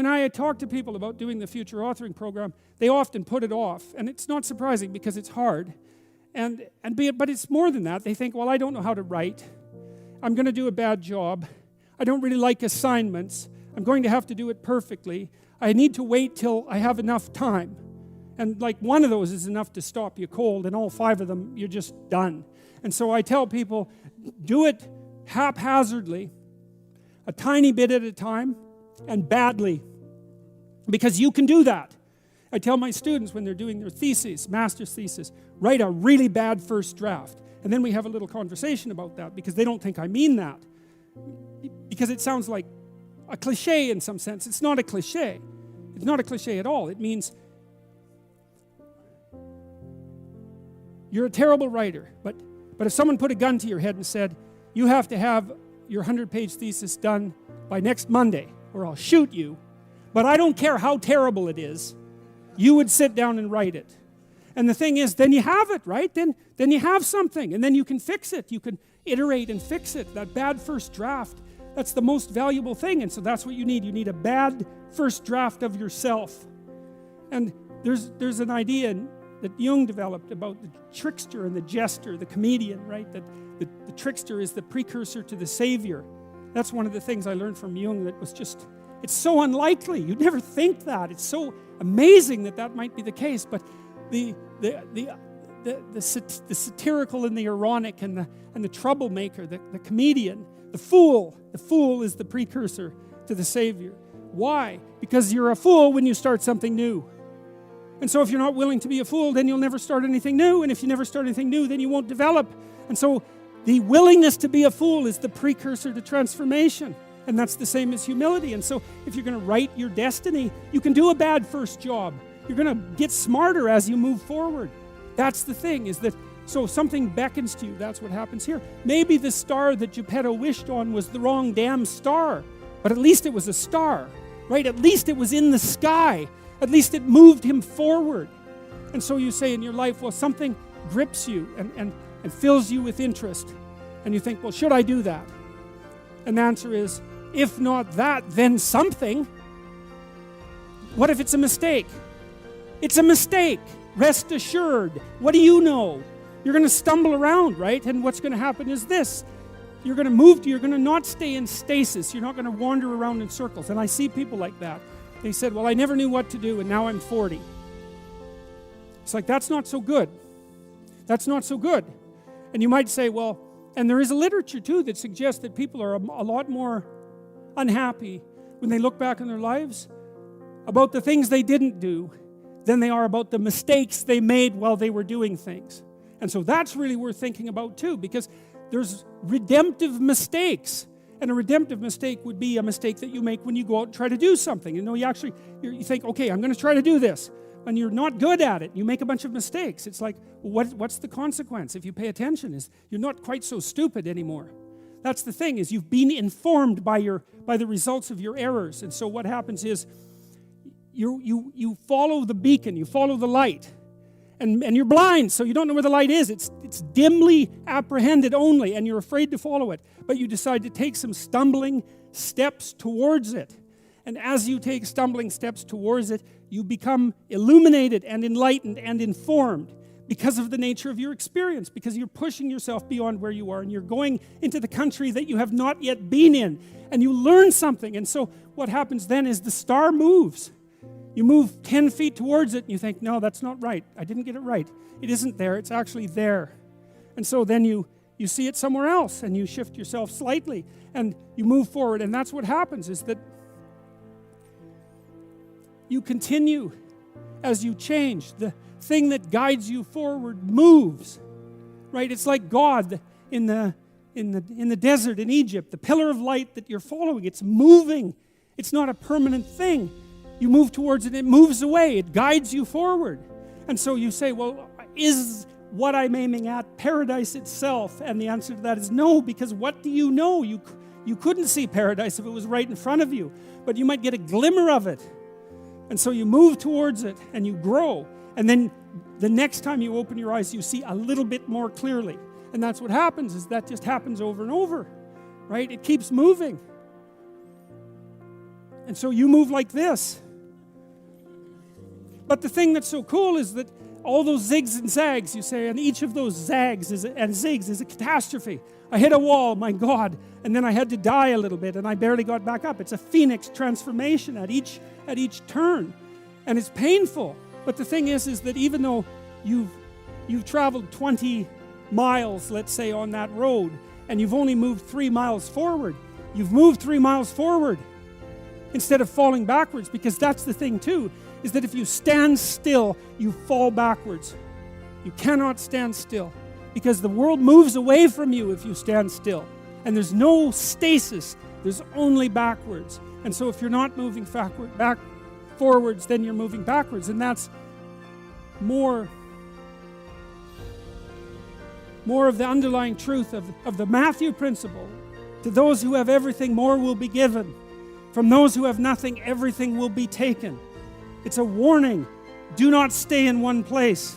when I talk to people about doing the future authoring program, they often put it off. And it's not surprising because it's hard. But it's more than that. They think, well, I don't know how to write. I'm going to do a bad job. I don't really like assignments. I'm going to have to do it perfectly. I need to wait till I have enough time. And like one of those is enough to stop you cold, and all 5 of them, you're just done. And so I tell people, do it haphazardly, a tiny bit at a time, and badly. Because you can do that. I tell my students when they're doing their theses, master's thesis, write a really bad first draft. And then we have a little conversation about that because they don't think I mean that. Because it sounds like a cliche in some sense. It's not a cliche. It's not a cliche at all. It means you're a terrible writer, but if someone put a gun to your head and said, you have to have your 100-page thesis done by next Monday, or I'll shoot you, but I don't care how terrible it is, you would sit down and write it. And the thing is, then you have it, right? Then you have something, and then you can fix it. You can iterate and fix it. That bad first draft, that's the most valuable thing, and so that's what you need. You need a bad first draft of yourself. And there's an idea that Jung developed about the trickster and the jester, the comedian, right? That the trickster is the precursor to the savior. That's one of the things I learned from Jung that was just, it's so unlikely. You'd never think that. It's so amazing that might be the case. But the satirical and the ironic and the troublemaker, the comedian, the fool is the precursor to the savior. Why? Because you're a fool when you start something new. And so if you're not willing to be a fool, then you'll never start anything new. And if you never start anything new, then you won't develop. And so the willingness to be a fool is the precursor to transformation. And that's the same as humility. And so if you're going to write your destiny, you can do a bad first job. You're going to get smarter as you move forward. That's the thing, is that so something beckons to you. That's what happens here. Maybe the star that Geppetto wished on was the wrong damn star. But at least it was a star, right? At least it was in the sky. At least it moved him forward. And so you say in your life, well, something grips you and fills you with interest. And you think, well, should I do that? And the answer is, if not that, then something. What if it's a mistake? It's a mistake. Rest assured. What do you know? You're going to stumble around, right? And what's going to happen is this. You're going to not stay in stasis. You're not going to wander around in circles. And I see people like that. They said, well, I never knew what to do, and now I'm 40. It's like, that's not so good. That's not so good. And you might say, well, and there is a literature, too, that suggests that people are a lot more unhappy when they look back on their lives about the things they didn't do than they are about the mistakes they made while they were doing things. And so that's really worth thinking about, too, because there's redemptive mistakes. And a redemptive mistake would be a mistake that you make when you go out and try to do something. You know, you think, okay, I'm going to try to do this. And you're not good at it. You make a bunch of mistakes. It's like, well, what's the consequence? If you pay attention, is you're not quite so stupid anymore. That's the thing, is you've been informed by the results of your errors. And so what happens is you follow the beacon, you follow the light. And you're blind, so you don't know where the light is. It's dimly apprehended only, and you're afraid to follow it. But you decide to take some stumbling steps towards it. And as you take stumbling steps towards it, you become illuminated and enlightened and informed because of the nature of your experience, because you're pushing yourself beyond where you are, and you're going into the country that you have not yet been in, and you learn something. And so what happens then is the star moves. You move 10 feet towards it and you think, no, that's not right. I didn't get it right. It isn't there. It's actually there. And so then you see it somewhere else and you shift yourself slightly and you move forward. And that's what happens, is that you continue as you change. The thing that guides you forward moves, right? It's like God in the desert in Egypt, the pillar of light that you're following. It's moving. It's not a permanent thing. You move towards it, it moves away, it guides you forward. And so you say, well, is what I'm aiming at paradise itself? And the answer to that is no, because what do you know? You couldn't see paradise if it was right in front of you, but you might get a glimmer of it. And so you move towards it and you grow. And then the next time you open your eyes, you see a little bit more clearly. And that's what happens, is that just happens over and over, right? It keeps moving. And so you move like this. But the thing that's so cool is that all those zigs and zags, you say, and each of those zags and zigs is a catastrophe. I hit a wall, my God, and then I had to die a little bit, and I barely got back up. It's a phoenix transformation at each turn, and it's painful. But the thing is that even though you've traveled 20 miles, let's say, on that road, and you've only moved 3 miles forward, you've moved 3 miles forward instead of falling backwards, because that's the thing too, is that if you stand still, you fall backwards. You cannot stand still, because the world moves away from you if you stand still. And there's no stasis, there's only backwards. And so if you're not moving forwards, then you're moving backwards. And that's more of the underlying truth of the Matthew principle. To those who have everything, more will be given. From those who have nothing, everything will be taken. It's a warning. Do not stay in one place.